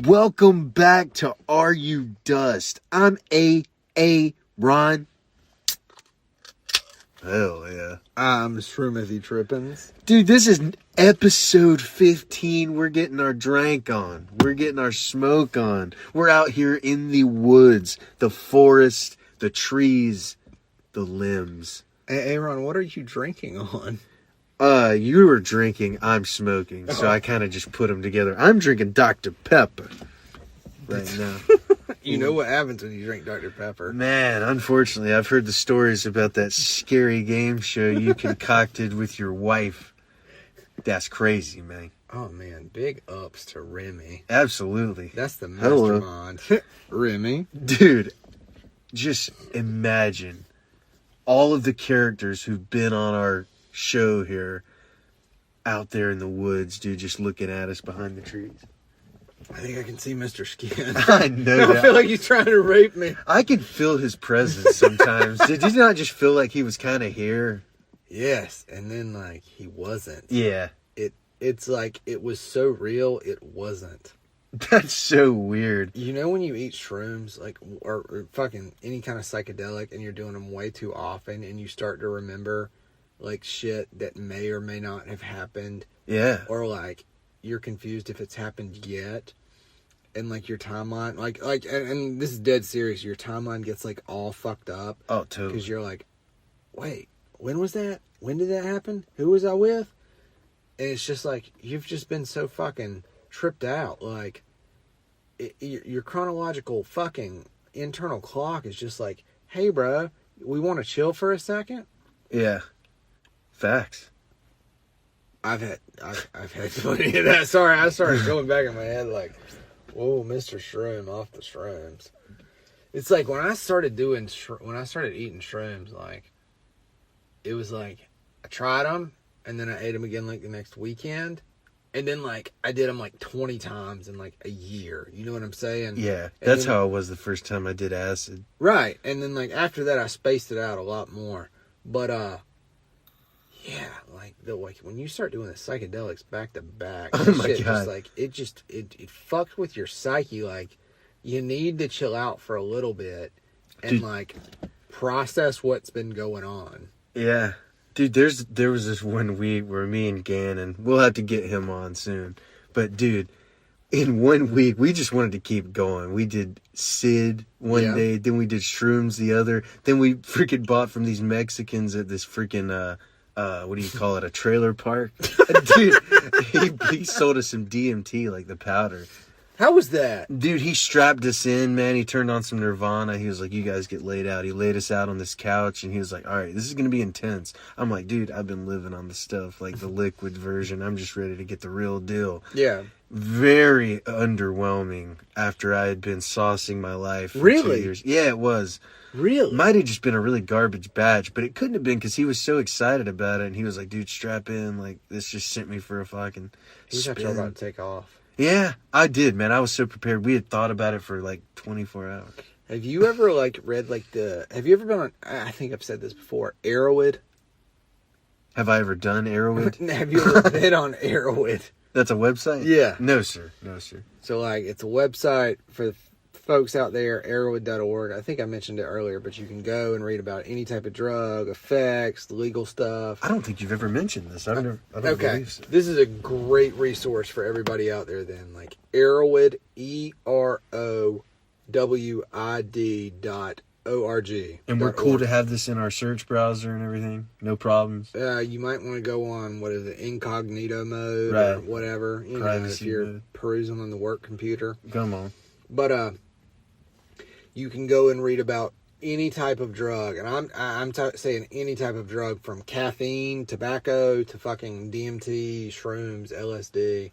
Welcome back to Are You Dust? I'm AaRon. Hell yeah. I'm Shroomathy Trippins. Dude, this is episode 15. We're getting our drank on. We're getting our smoke on. We're out here in the woods, the forest, the trees, the limbs. Hey, AaRon, what are you drinking on? You were drinking, I'm smoking. So I kind of just put them together. I'm drinking Dr. Pepper right now. You know what happens when you drink Dr. Pepper. Man, unfortunately, I've heard the stories about that scary game show you concocted with your wife. That's crazy, man. Oh, man. Big ups to Remy. Absolutely. That's the mastermind. Remy. Dude, just imagine all of the characters who've been on our show here out there in the woods, dude, just looking at us behind the trees. I think I can see Mr. Skin. I know that. I feel like he's trying to rape me. I can feel his presence sometimes. Did you not just feel like he was kind of here? Yes, and then, like, he wasn't. Yeah. It's like, it was so real, it wasn't. That's so weird. You know when you eat shrooms, like, or fucking any kind of psychedelic, and you're doing them way too often, and you start to remember, like, shit that may or may not have happened. Yeah. Or, like, you're confused if it's happened yet. And, like, your timeline, and this is dead serious, your timeline gets, like, all fucked up. Oh, totally. Because you're like, wait, when was that? When did that happen? Who was I with? And it's just like, you've just been so fucking tripped out. Like, your chronological fucking internal clock is just like, hey, bro, we want to chill for a second? Yeah. Facts. I've had plenty of that. Sorry, I started going back in my head like, whoa, Mr. Shroom off the shrooms. It's like when I started eating shrooms, like, it was like I tried them and then I ate them again like the next weekend, and then like I did them like 20 times in like a year. You know what I'm saying? Yeah, that's how it was the first time I did acid. Right, and then like after that I spaced it out a lot more. But yeah, like when you start doing the psychedelics back to back, oh my shit God, just it fucks with your psyche. Like, you need to chill out for a little bit and dude, like process what's been going on. Yeah, dude, there was this one week where me and Gannon, we'll have to get him on soon, but dude, in 1 week we just wanted to keep going. We did Sid one day, then we did shrooms the other, then we freaking bought from these Mexicans at this freaking what do you call it, a trailer park. Dude, he sold us some DMT, like the powder. How was that? Dude, he strapped us in, man. He turned on some Nirvana. He was like, you guys get laid out. He laid us out on this couch, and he was like, all right, this is going to be intense. I'm like, dude, I've been living on the stuff, like the liquid version. I'm just ready to get the real deal. Yeah. Very underwhelming after I had been saucing my life for 2 years. Yeah, it was. Really? Might have just been a really garbage batch, but it couldn't have been because he was so excited about it, and he was like, dude, strap in. Like, this just sent me for a fucking He was actually about to take off. Yeah, I did, man. I was so prepared. We had thought about it for like 24 hours. Have you ever like read like have you ever been on, I think I've said this before, Arrowwood? Have I ever done Arrowwood? Have you ever been on Arrowwood? That's a website? Yeah. No, sir. No, sir. So like, it's a website for folks out there, arrowwood.org. I think I mentioned it earlier, but you can go and read about any type of drug, effects, legal stuff. I don't think you've ever mentioned this. I don't believe so. This is a great resource for everybody out there then. Like Arrowwood, EROWID.org. And we're cool to have this in our search browser and everything. No problems. You might want to go on, what is it, incognito mode, right, or whatever. You know, if you're perusing on the work computer. Come on. But you can go and read about any type of drug, and I'm saying any type of drug, from caffeine, tobacco, to fucking DMT, shrooms, LSD,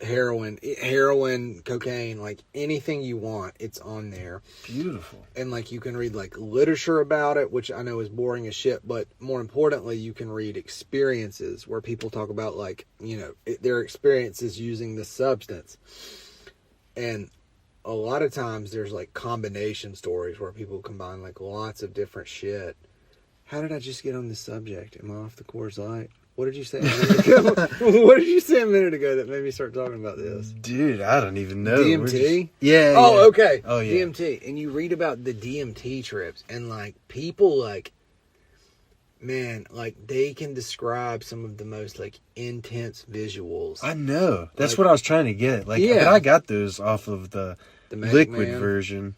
heroin, cocaine, like anything you want, it's on there. Beautiful. And like, you can read like literature about it, which I know is boring as shit, but more importantly, you can read experiences where people talk about, like, you know, their experiences using this substance. And a lot of times there's like combination stories where people combine like lots of different shit. How did I just get on this subject? Am I off the Coors Light? What did you say a minute ago? What did you say a minute ago that made me start talking about this? Dude, I don't even know. DMT? Yeah. Oh, okay. Oh, yeah. DMT. And you read about the DMT trips, and, like, people, like, man, like, they can describe some of the most, like, intense visuals. I know. That's like, what I was trying to get. Like, yeah. but I got those off of the Magic liquid Man. version.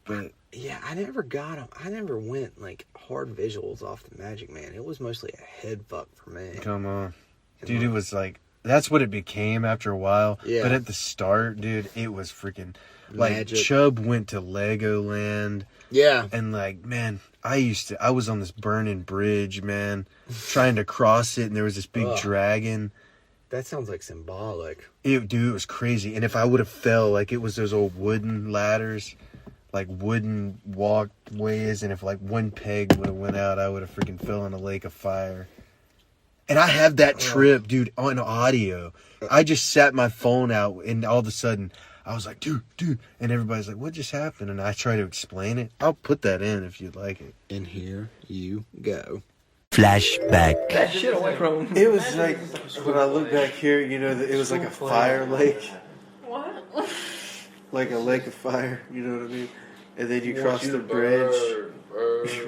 But yeah, I never got them. I never went, like, hard visuals off the Magic Man. It was mostly a head fuck for me. come on. Dude, it was like, that's what it became after a while. Yeah. But at the start, dude, it was freaking, like, Magic. Chubb went to Legoland. Yeah. And, like, man, I was on this burning bridge, man, trying to cross it, and there was this big dragon. That sounds like symbolic. Dude, it was crazy. And if I would have fell, like, it was those old wooden ladders, like wooden walkways, and if, like, one peg would have went out, I would have freaking fell in a lake of fire. And I have that trip, dude, on audio. I just sat my phone out, and all of a sudden, I was like, dude. And everybody's like, what just happened? And I try to explain it. I'll put that in if you'd like it. And here you go. Flashback. That shit away from. It was like, when I look back here, you know, it was like a fire lake. What? Like a lake of fire, you know what I mean? And then you cross the bridge.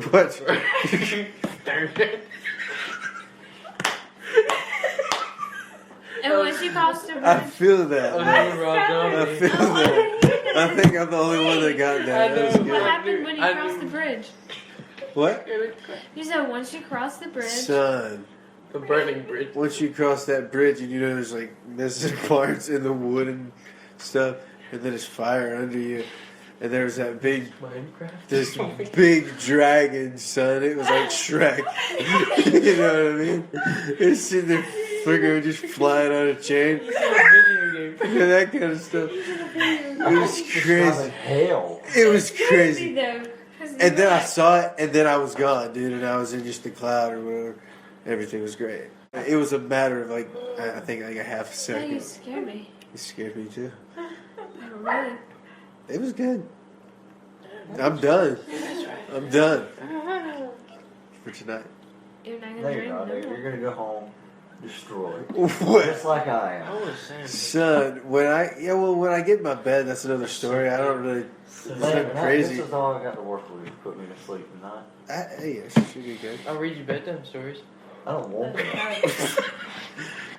What? And once you cross the I bridge, feel that. I feel that. I think I'm the only one that got that. That was what good. happened when you crossed the bridge? What? You said once you cross the bridge. Son, The burning bridge. once you cross that bridge and you know there's like missing parts in the wood and stuff, and then there's fire under you, and there was that big, this big dragon, son. It was like Shrek. You know what I mean? It's sitting there, freaking just flying on a chain. And that kind of stuff. It was crazy. Hell. It was crazy. Though, And then I saw it, and then I was gone, dude, and I was in just the cloud or whatever. Everything was great. It was a matter of, like, I think like a half a Yeah, you second. scared me. It scared me, too. Oh, really? It was good. I'm done. I'm done. For tonight. You're not No, gonna you're drink not. no You're more. gonna go home, destroyed. What? Just like I am. Son, when I get in my bed, that's another story. I don't really, it's Man, not crazy. This is all I got to work with. Put me to sleep tonight. Hey, it should be good. I'll read you bedtime stories. I don't want to.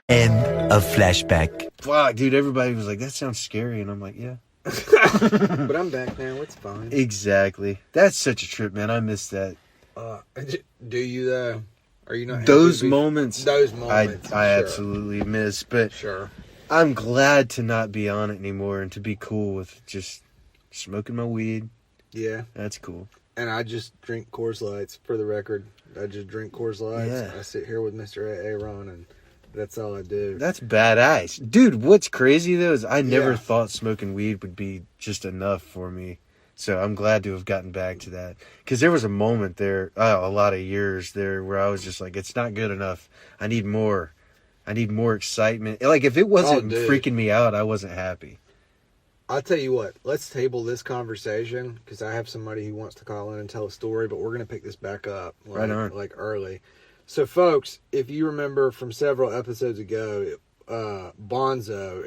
End of flashback. Fuck, dude, everybody was like, that sounds scary. And I'm like, yeah. But I'm back now. It's fine. Exactly. That's such a trip, man. I miss that. Do you, though? Are you not Those happy? moments, Those moments. I sure. absolutely miss. But Sure. I'm glad to not be on it anymore and to be cool with just smoking my weed. Yeah. That's cool. And I just drink Coors Lights, for the record. I just drink Coors Lights. Yeah. I sit here with Mr. AaRon, and that's all I do. That's badass. Dude, what's crazy, though, is I never Yeah. thought smoking weed would be just enough for me. So I'm glad to have gotten back to that. Because there was a moment there, a lot of years there, where I was just like, it's not good enough. I need more. I need more excitement. Like, if it wasn't dude. freaking me out, I wasn't happy. I'll tell you what, let's table this conversation, because I have somebody who wants to call in and tell a story, but we're going to pick this back up Right on. like early. So, folks, if you remember from several episodes ago, Bonzo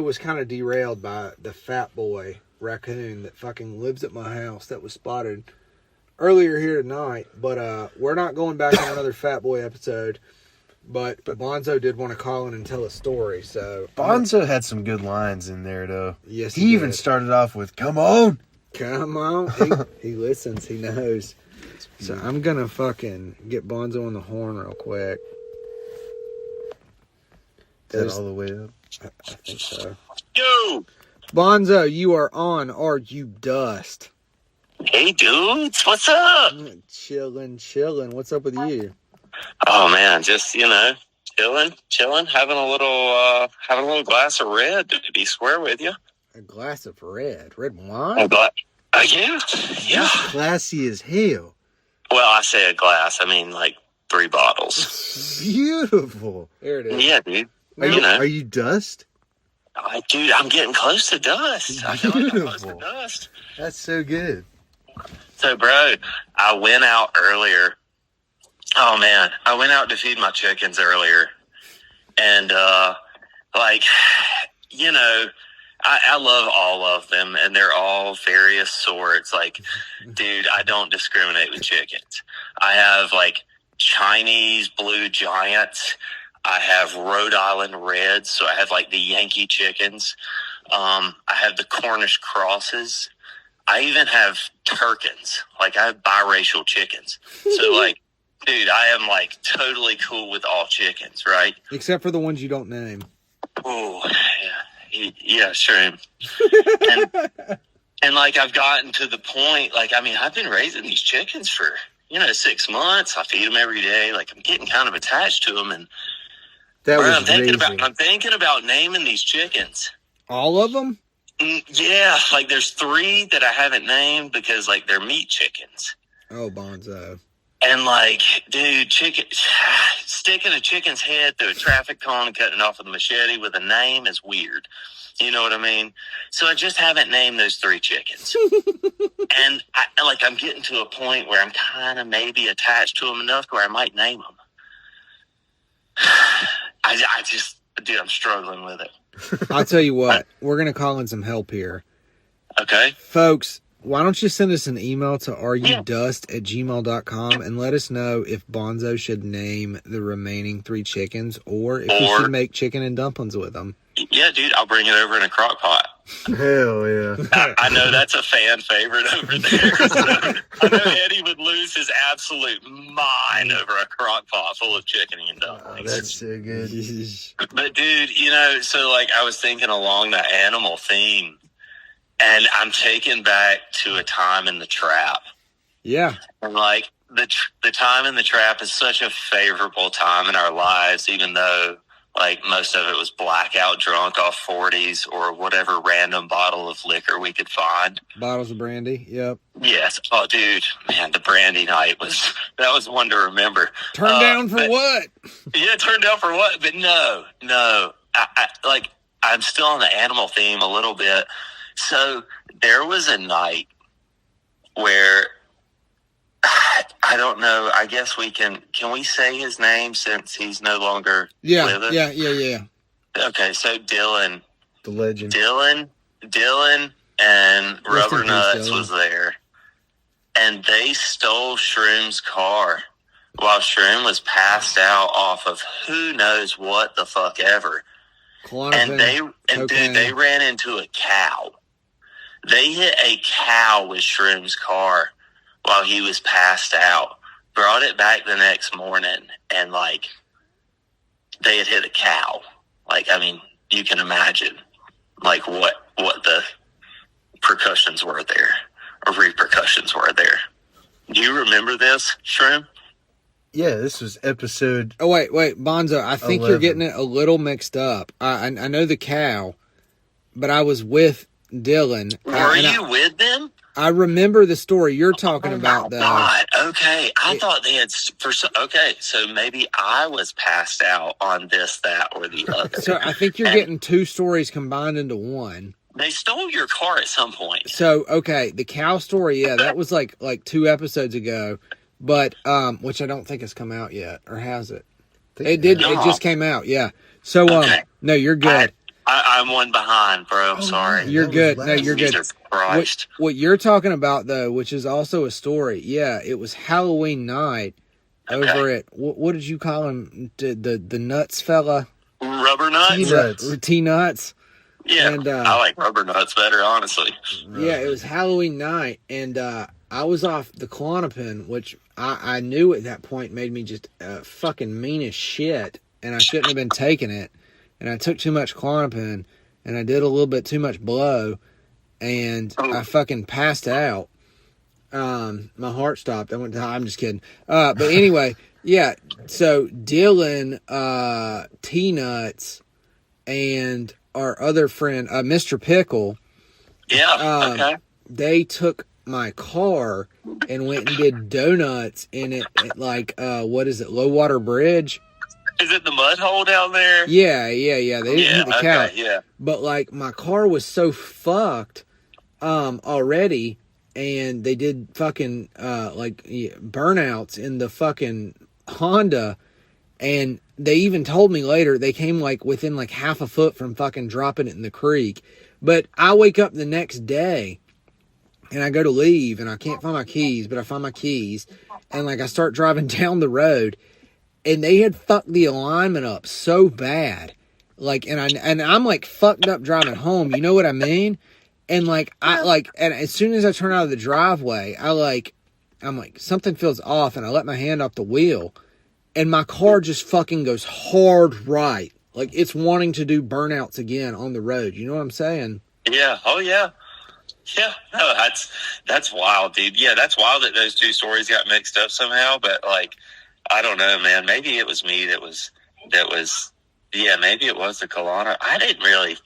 was kind of derailed by the fat boy raccoon that fucking lives at my house that was spotted earlier here tonight. But we're not going back on another fat boy episode. But Bonzo did want to call in and tell a story. So Bonzo had some good lines in there, though. Yes, he he even did. started off with, come on. come on, he listens, he knows. So I'm gonna fucking get Bonzo on the horn real quick. Is that all the way up? I think so. Yo! Bonzo, you are on. Are you dust? Hey, dudes, what's up? Chilling. What's up with you? Oh, man, just, chilling, having a little glass of red, to be square with you. A glass of red wine. Yeah. Classy as hell. Well, I say a glass, I mean, like 3 bottles. Beautiful. There it is. Yeah, dude. Are you dust? Dude, I'm getting close to dust. I feel like I'm close to Beautiful. dust. That's so good. So, bro, I went out earlier Oh man, I went out to feed my chickens earlier, and like, you know, I love all of them, and they're all various sorts. Like, dude, I don't discriminate with chickens. I have like Chinese blue giants. I have Rhode Island Reds, so I have like the Yankee chickens. I have the Cornish crosses. I even have Turkins. Like, I have biracial chickens. So, like, dude, I am like totally cool with all chickens, right? Except for the ones you don't name. Oh, yeah, sure. And like, I've gotten to the point, like, I mean, I've been raising these chickens for, 6 months. I feed them every day. Like, I'm getting kind of attached to them. And I'm thinking about naming these chickens. All of them? Yeah, like there's 3 that I haven't named because like they're meat chickens. Oh, Bonzo. And like, dude, sticking a chicken's head through a traffic cone and cutting it off with a machete with a name is weird. You know what I mean? So I just haven't named those 3 chickens. And I'm getting to a point where I'm kind of maybe attached to them enough where I might name them. Dude, I'm struggling with it. I'll tell you what, we're going to call in some help here. Okay. Folks, why don't you send us an email to rudust@gmail.com and let us know if Bonzo should name the remaining 3 chickens or if you should make chicken and dumplings with them. Yeah, dude, I'll bring it over in a crock pot. Hell yeah. I know that's a fan favorite over there. I know Eddie would lose his absolute mind over a crock pot full of chicken and dumplings. That's so good. But dude, so like I was thinking along the animal theme, and I'm taken back to a time in the trap. Yeah. And like the time in the trap is such a favorable time in our lives, even though like most of it was blackout drunk off 40s or whatever random bottle of liquor we could find. Bottles of brandy. Yep. Yes. Oh, dude, man, the brandy night was one to remember. Turned down for what? Yeah, turned down for what? But no. I'm still on the animal theme a little bit. So there was a night where I don't know. I guess we can we say his name since he's no longer living? Yeah. Okay, so Dylan. The legend. Dylan and Rest in Rubber peace, Nuts Dylan. was there. And they stole Shroom's car while Shroom was passed out off of who knows what the fuck ever. Klonopin, cocaine. They ran into a cow. They hit a cow with Shroom's car while he was passed out. Brought it back the next morning, and like they had hit a cow. Like, I mean, you can imagine like what the repercussions were there. Do you remember this, Shroom? Yeah, this was episode. Oh, wait, Bonzo, I think 11. you're getting it a little mixed up. I know the cow, but I was with Dylan. Were you with them? I remember the story you're talking about, though. God, okay. I thought they had okay, so maybe I was passed out on this, that, or the other. So I think you're getting 2 stories combined into one. They stole your car at some point. So, okay, the cow story, yeah, that was like 2 episodes ago, but which I don't think has come out yet, or has it? It did. No. It just came out, yeah. So, Okay. no, you're good. I'm one behind, bro. I'm sorry. You're That good. was No, you're good. Jesus Christ. What you're talking about, though, which is also a story, yeah, it was Halloween night over at, what did you call him? The nuts fella? Rubber Nuts? T-Nuts. T-Nuts. Yeah, And, I like Rubber Nuts better, honestly. Yeah, it was Halloween night, and I was off the Klonopin, which I knew at that point made me just fucking mean as shit, and I shouldn't have been taking it. And I took too much Klonopin, and I did a little bit too much blow, and I fucking passed out. My heart stopped. I went to, I'm just kidding. But anyway, yeah, so Dylan, T-Nuts, and our other friend, Mr. Pickle, Yeah, okay. they took my car and went and did donuts in it at Low Water Bridge. Is it the mud hole down there? Yeah. They didn't hit the couch. Yeah. But like my car was so fucked already, and they did fucking burnouts in the fucking Honda, and they even told me later they came like within like half a foot from fucking dropping it in the creek. But I wake up the next day and I go to leave and I can't find my keys, but I find my keys and like I start driving down the road and they had fucked the alignment up so bad. Like, and I'm like fucked up driving home. You know what I mean? And like, and as soon as I turn out of the driveway, I'm like, something feels off, and I let my hand off the wheel, and my car just fucking goes hard right. Like, it's wanting to do burnouts again on the road. You know what I'm saying? Yeah. Oh, yeah. Yeah. No, that's wild, dude. Yeah, that's wild that those two stories got mixed up somehow. But like, I don't know, man. Maybe it was me that was. Yeah, maybe it was the Kelowna. I didn't really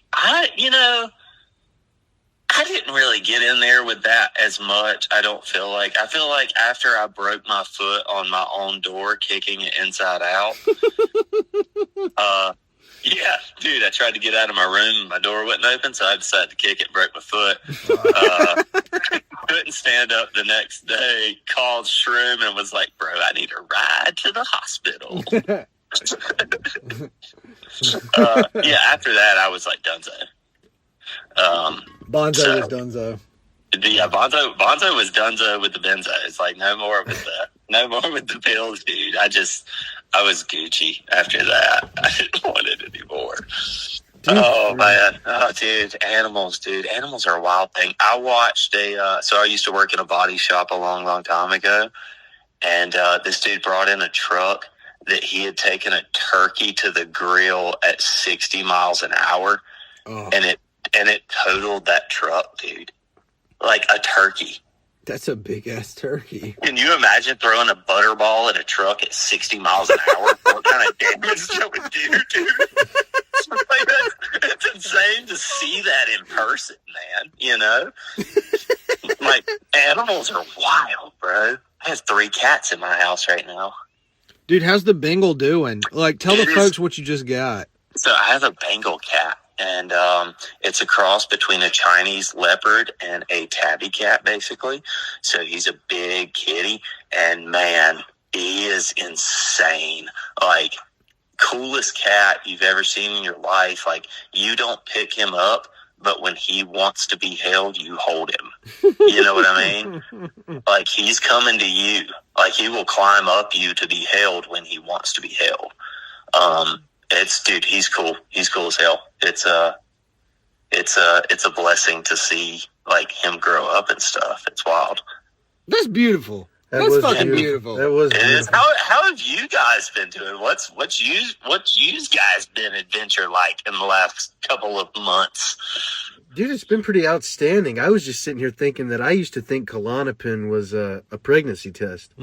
get in there with that as much. I feel like after I broke my foot on my own door, kicking it inside out. Yeah, dude, I tried to get out of my room and my door wasn't open, so I decided to kick it and break my foot. Couldn't stand up the next day, called Shroom and was like, bro, I need a ride to the hospital. Yeah, after that, I was like Dunzo. Bonzo was Dunzo. Yeah, Bonzo was Dunzo with the benzo. It's like no more with the pills, dude. I was Gucci after that. I didn't want it anymore. Oh man, dude, animals are a wild thing. I watched so I used to work in a body shop a long, long time ago, and this dude brought in a truck that he had taken a turkey to the grill at 60 miles an hour, and it totaled that truck, dude. Like a turkey. That's a big ass turkey. Can you imagine throwing a butterball at a truck at 60 miles an hour? What kind of damage that would do, dude? Like, it's insane to see that in person, man. You know? Like, animals are wild, bro. I have 3 cats in my house right now. Dude, how's the Bengal doing? Like, tell the folks what you just got. So I have a Bengal cat, and it's a cross between a Chinese leopard and a tabby cat, basically. So he's a big kitty, and man, he is insane. Like, coolest cat you've ever seen in your life. Like, you don't pick him up, but when he wants to be held, you hold him. You know what I mean? Like, he's coming to you. Like, he will climb up you to be held when he wants to be held. Dude, he's cool. He's cool as hell. It's a blessing to see, like, him grow up and stuff. It's wild. That's beautiful. That's fucking beautiful. That was It is. beautiful. How have you guys been doing? What's you guys been adventure like in the last couple of months? Dude, it's been pretty outstanding. I was just sitting here thinking that I used to think Klonopin was a pregnancy test.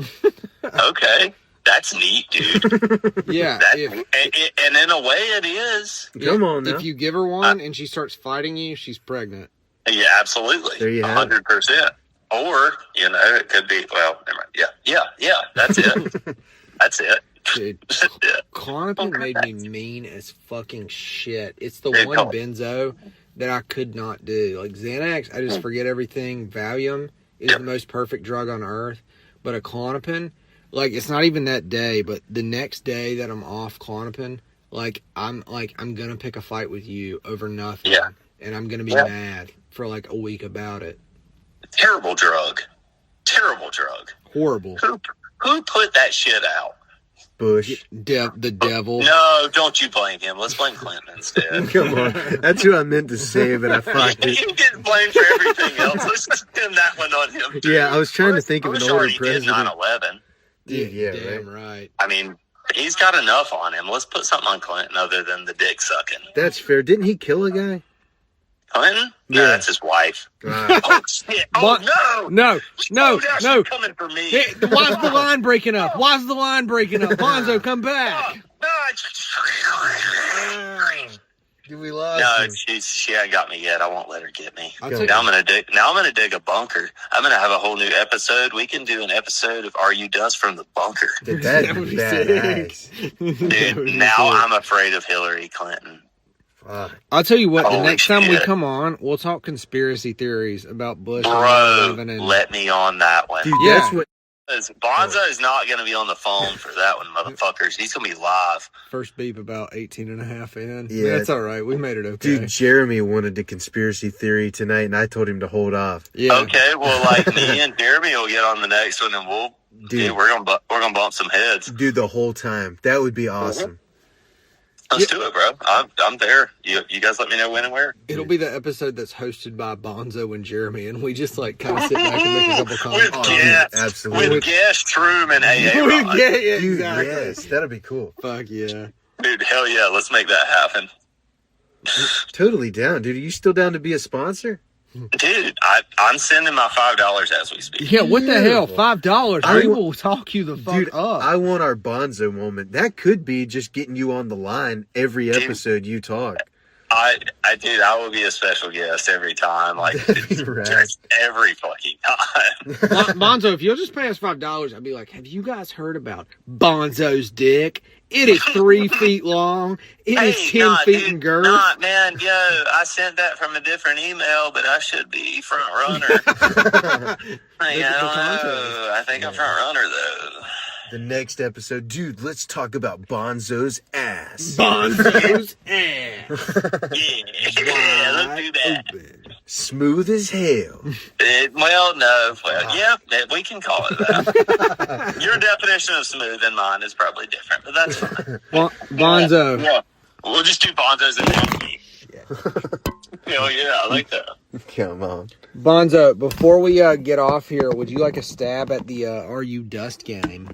Okay. That's neat, dude. Yeah. And in a way it is. Come on now. If you give her one and she starts fighting you, she's pregnant. Yeah, absolutely. There you have it. 100%. Or, it could be, well, never mind. Yeah, that's it. That's it. Dude, Yeah. Klonopin made me mean as fucking shit. It's the Dude, one benzo that I could not do. Like Xanax, I just forget everything. Valium is the most perfect drug on earth. But a Klonopin, like, it's not even that day, but the next day that I'm off Klonopin, I'm gonna pick a fight with you over nothing. Yeah. And I'm gonna be mad for like a week about it. Terrible drug. Horrible. Who put that shit out? Bush. The devil. No, don't you blame him. Let's blame Clinton instead. Come on. That's who I meant to say, but I fucked it. You get blamed for everything else. Let's just pin that one on him, too. Yeah, I was trying to think of an older already president. did 9/11. Dude, yeah, Damn right. right. I mean, he's got enough on him. Let's put something on Clinton other than the dick sucking. That's fair. Didn't he kill a guy? Clinton? No, Yeah. that's his wife. Ah. Oh, shit. Oh, no. No. She's coming for me. Hey, why's the line breaking up? Bonzo, come back. Dude, we lost No, him. she ain't got me yet. I won't let her get me. I'll tell you- Now I'm gonna dig a bunker. I'm gonna have a whole new episode. We can do an episode of Are You Dust from the Bunker. Dude, that'd That be would be badass. Dude, now I'm afraid of Hillary Clinton. Fuck. I'll tell you what, the Holy next time we shit. come on, we'll talk conspiracy theories about Bush and Bro, 9/11 and let me on that one. Dude, Yeah. that's what Bonzo is not going to be on the phone for that one, motherfuckers. He's going to be live. First beep about 18 and a half in. Yeah. That's all right. We made it okay. Dude, Jeremy wanted the conspiracy theory tonight, and I told him to hold off. Yeah. Okay, well, like me and Jeremy will get on the next one, and we're gonna bump some heads. Dude, the whole time. That would be awesome. Let's do it, bro. I'm there. You guys let me know when and where. It'll be the episode that's hosted by Bonzo and Jeremy, and we just like kind of sit back and make a couple comments. With guests, absolutely. with guest Shroom and AaRon. Yeah, Dude, exactly. yes, that'd be cool. Fuck yeah. Dude, hell yeah, let's make that happen. Totally down, dude. Are you still down to be a sponsor? Dude, I'm sending my $5 as we speak. Yeah, what the hell? Beautiful. $5. I We wa- will talk you the fuck Dude, up. I want our Bonzo moment. That could be just getting you on the line every episode you talk. I will be a special guest every time, like That'd be rad. just every fucking time. Bonzo, if you'll just pay us $5, I'd be like, have you guys heard about Bonzo's dick? It is 3 feet long. It is 10 feet in girth. Nah, man, yo, I sent that from a different email, but I should be front runner. I don't know. I think I'm front runner though. The next episode, dude, let's talk about Bonzo's ass. Bonzo's ass. Yeah, let's do that. Open. Smooth as hell. Yeah, we can call it that. Your definition of smooth and mine is probably different, but that's fine. Bonzo. Yeah, we'll just do Bonzo's and Jackie. Hell yeah, I like that. Come on. Bonzo, before we get off here, would you like a stab at the Are You Dust game?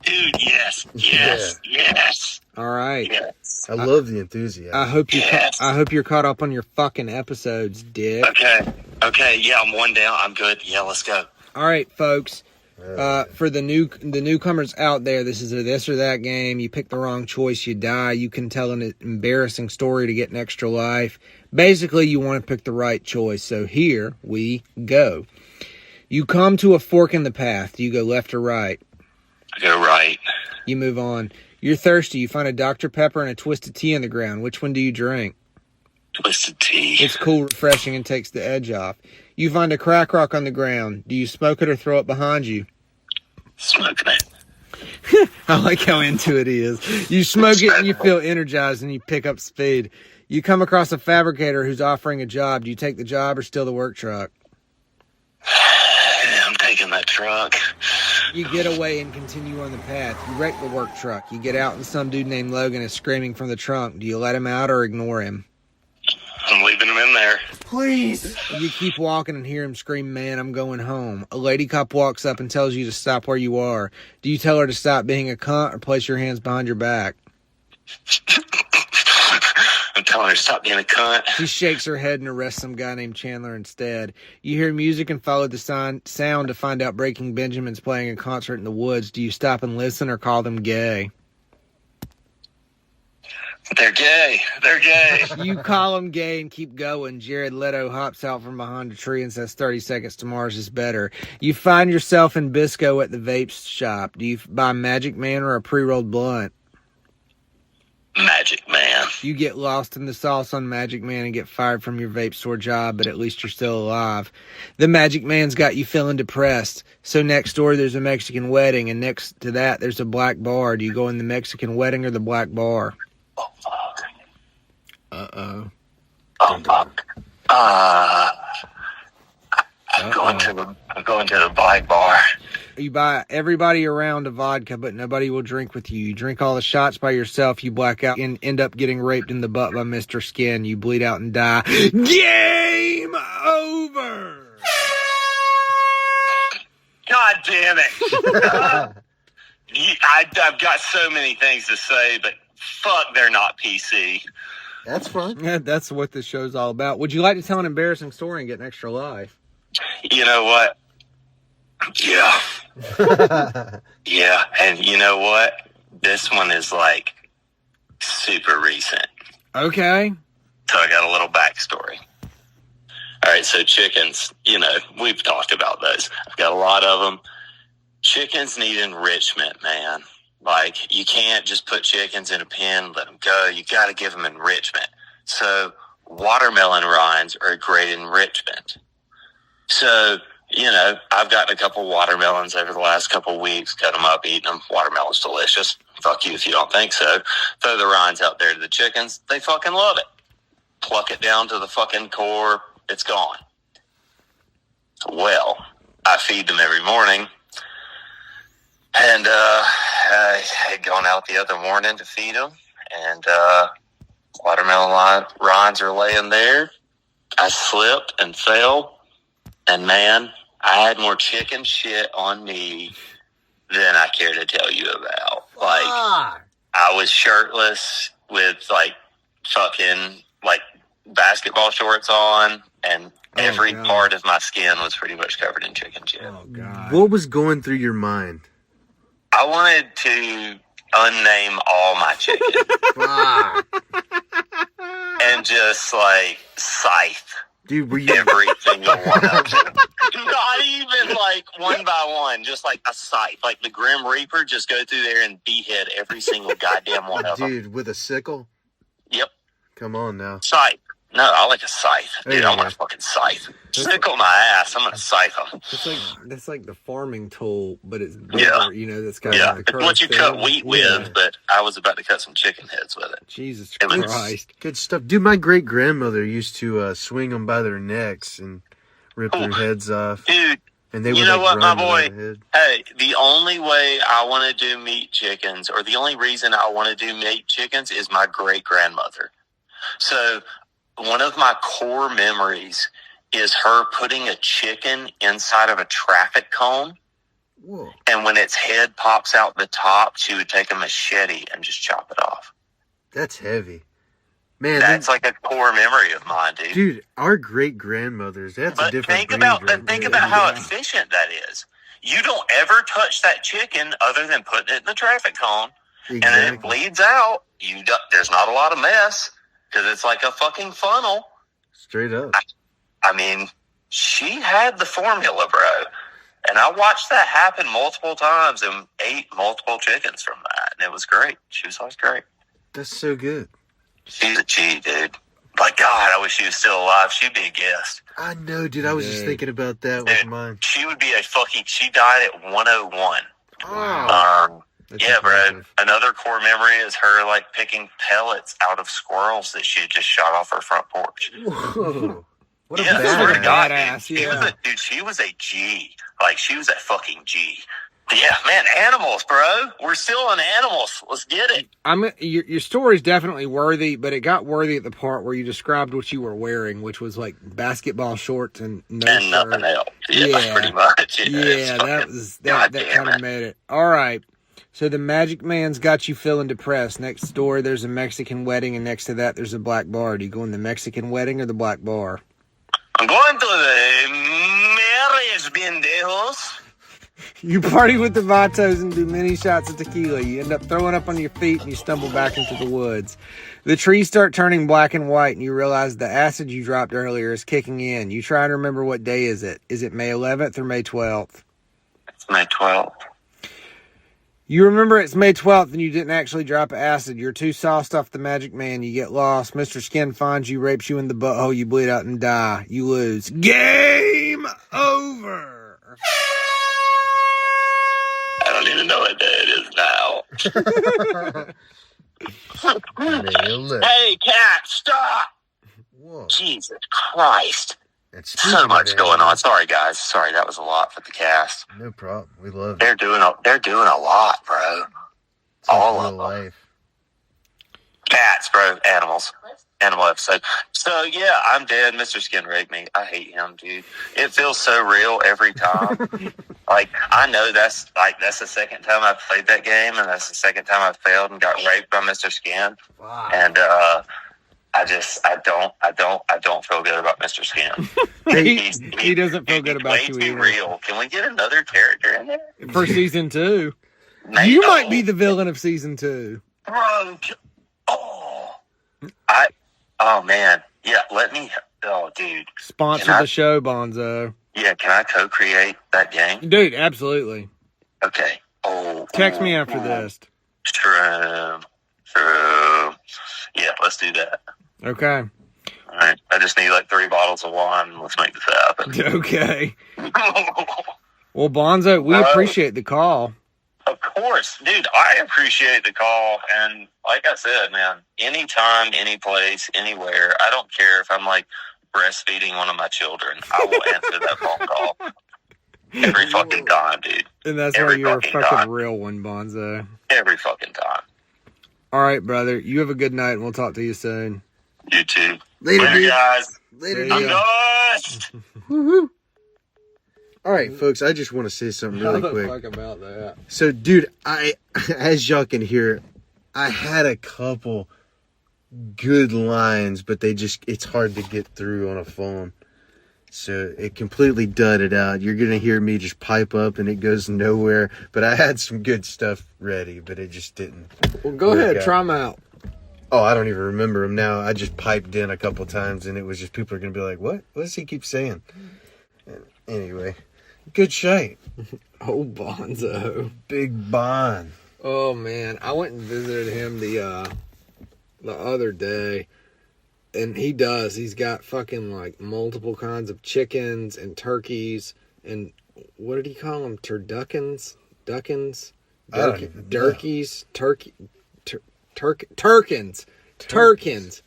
Dude, yes. All right. Yes. I love the enthusiasm. I hope you. Yes. I hope you're caught up on your fucking episodes, dick. Okay, yeah, I'm one down. I'm good. Yeah, let's go. All right, folks. For the newcomers out there, this is a this or that game. You pick the wrong choice, you die. You can tell an embarrassing story to get an extra life. Basically, you want to pick the right choice. So here we go. You come to a fork in the path. Do you go left or right? I go right. You move on. You're thirsty. You find a Dr. Pepper and a Twisted Tea on the ground. Which one do you drink? Twisted tea. It's cool, refreshing, and takes the edge off. You find a crack rock on the ground. Do you smoke it or throw it behind you? Smoking it. I like how into it he is. You smoke it and you feel energized and you pick up speed. You come across a fabricator who's offering a job. Do you take the job or steal the work truck? I'm taking that truck. You get away and continue on the path. You wreck the work truck. You get out and some dude named Logan is screaming from the trunk. Do you let him out or ignore him? I'm leaving him in there. Please. You keep walking and hear him scream, "Man, I'm going home." A lady cop walks up and tells you to stop where you are. Do you tell her to stop being a cunt or place your hands behind your back? I'm telling her to stop being a cunt. She shakes her head and arrests some guy named Chandler instead. You hear music and follow the sound to find out Breaking Benjamin's playing a concert in the woods. Do you stop and listen or call them gay? They're gay. You call them gay and keep going. Jared Leto hops out from behind a tree and says 30 seconds to Mars is better. You find yourself in Bisco at the vape shop. Do you buy Magic Man or a pre-rolled blunt? Magic Man. You get lost in the sauce on Magic Man and get fired from your vape store job, but at least you're still alive. The Magic Man's got you feeling depressed. So next door there's a Mexican wedding, and next to that there's a black bar. Do you go in the Mexican wedding or the black bar? Oh, fuck. Uh-oh. Oh, fuck. I'm going to the black bar. You buy everybody around a vodka, but nobody will drink with you. You drink all the shots by yourself. You black out and end up getting raped in the butt by Mr. Skin. You bleed out and die. Game over! God damn it. I've got so many things to say, but fuck, they're not PC. That's fun. Yeah, that's what this show's all about. Would you like to tell an embarrassing story and get an extra life? You know what? Yeah. Yeah, and you know what? This one is like super recent. Okay. So I got a little backstory. All right, so chickens, we've talked about those. I've got a lot of them. Chickens need enrichment, man. Like, you can't just put chickens in a pen and let them go. You got to give them enrichment. So watermelon rinds are a great enrichment. So you know, I've gotten a couple watermelons over the last couple weeks, cut them up, eating them. Watermelon's delicious. Fuck you if you don't think so. Throw the rinds out there to the chickens. They fucking love it. Pluck it down to the fucking core. It's gone. Well, I feed them every morning. And I had gone out the other morning to feed them. And watermelon rinds are laying there. I slipped and fell. And man, I had more chicken shit on me than I care to tell you about. Like, I was shirtless with like fucking like basketball shorts on, and every part of my skin was pretty much covered in chicken shit. Oh God! What was going through your mind? I wanted to unname all my chickens and just like scythe. Dude, were you every single one of them? Not even like one by one, just like a scythe. Like the Grim Reaper, just go through there and behead every single goddamn one of them. Dude, with a sickle? Yep. Come on now. Scythe. No, I like a scythe. Dude, Yeah. I want a fucking scythe. Sickle my ass. I'm going to scythe them. That's like the farming tool, but it's bigger, Yeah. you know, that's got Yeah. the It's curved what you thing. cut wheat Yeah. with, but I was about to cut some chicken heads with it. Jesus It was- Christ. Good stuff. Dude, my great grandmother used to swing them by their necks and rip their heads off. Dude, And they you would know like what, my run boy? by the head. Hey, the only way I want to do meat chickens, or the only reason I want to do meat chickens, is my great-grandmother. So one of my core memories is her putting a chicken inside of a traffic cone, Whoa. and when its head pops out the top, she would take a machete and just chop it off. That's heavy. Man, That's like a core memory of mine, dude. dude, our great grandmothers, that's a But different think breed about right think there. about how Yeah. efficient that is. You don't ever touch that chicken other than putting it in the traffic cone, and then it Exactly. bleeds out. There's not a lot of mess because it's like a fucking funnel. Straight up. I mean, she had the formula, bro. And I watched that happen multiple times and ate multiple chickens from that, and it was great. She was always great. That's so good. She's a G, dude. My God, I wish she was still alive. She'd be a guest. I know, dude. I was just Dude. thinking about that with Dude, mine. she would be a fucking. She died at 101. Wow. That's Yeah, bro. impressive. Another core memory is her like picking pellets out of squirrels that she had just shot off her front porch. Whoa. What a Yeah, I swear to badass. God, Badass, dude. yeah. She was a G. Like, she was a fucking G. Yeah, man, animals, bro. We're still on animals. Let's get it. Your story's definitely worthy, but it got worthy at the part where you described what you were wearing, which was like basketball shorts and no And shirt. nothing else. Yeah, Yeah. pretty much. Yeah, it's that fucking- was God that damn kind of it. made it. All right. So the Magic Man's got you feeling depressed. Next door, there's a Mexican wedding, and next to that, there's a black bar. Do you go in the Mexican wedding or the black bar? I'm going to the marriage, pendejos. You party with the vatos and do many shots of tequila. You end up throwing up on your feet and you stumble back into the woods. The trees start turning black and white, and you realize the acid you dropped earlier is kicking in. You try and remember what day is it. Is it May 11th or May 12th? It's May 12th. You remember it's May 12th and you didn't actually drop acid. You're too sauced off the Magic Man. You get lost. Mr. Skin finds you, rapes you in the butthole. You bleed out and die. You lose. Game over. I don't even know what day it is now. Nailed it. Hey, cat, stop! Whoa. Jesus Christ. That's So much going on. Sorry, guys. Sorry, that was a lot for the cast. No problem. We love it. They're doing a lot, bro. It's like all real of them. life. Cats, bro. Animals. Animal episode. So, yeah, I'm dead. Mr. Skin raped me. I hate him, dude. It feels so real every time. Like, I know that's the second time I've played that game, and that's the second time I've failed and got raped by Mr. Skin. Wow. And, I don't feel good about Mr. Skin. He doesn't feel good about you Way too either. real. Can we get another character in there? For season 2. Maybe- You might be the villain of season 2. Bro. Oh man. Yeah, let me. Oh, dude. Sponsor Can I- the show, Bonzo. Yeah, can I co-create that game? Dude, absolutely. Okay. Oh. Text me after this. Shroom. Yeah, let's do that. Okay. All right. I just need like 3 bottles of wine. Let's make this happen. Okay. Well, Bonzo, we appreciate the call. Of course, dude, I appreciate the call. And like I said, man, anytime, any place, anywhere, I don't care if I'm like breastfeeding one of my children. I will answer that phone call every fucking time, dude. And that's why you're a fucking real one, Bonzo. Every fucking time. All right, brother. You have a good night, and we'll talk to you soon. You too. Later, dude. Guys. Later, See dude. ya. Woo-hoo. All right, folks. I just want to say something really How the quick. fuck about that? So, dude, as y'all can hear, I had a couple good lines, but it's hard to get through on a phone. So it completely dudded out. You're going to hear me just pipe up and it goes nowhere. But I had some good stuff ready, but it just didn't. Well, go ahead. Try them out. Oh, I don't even remember them now. I just piped in a couple times and it was just people are going to be like, what? What does he keep saying? Anyway, good shite. Oh, Bonzo. Big Bon. Oh, man. I went and visited him the other day. And he's got fucking like multiple kinds of chickens and turkeys and what did he call them? Turduckins? Duckins? Turkeys? Turkins.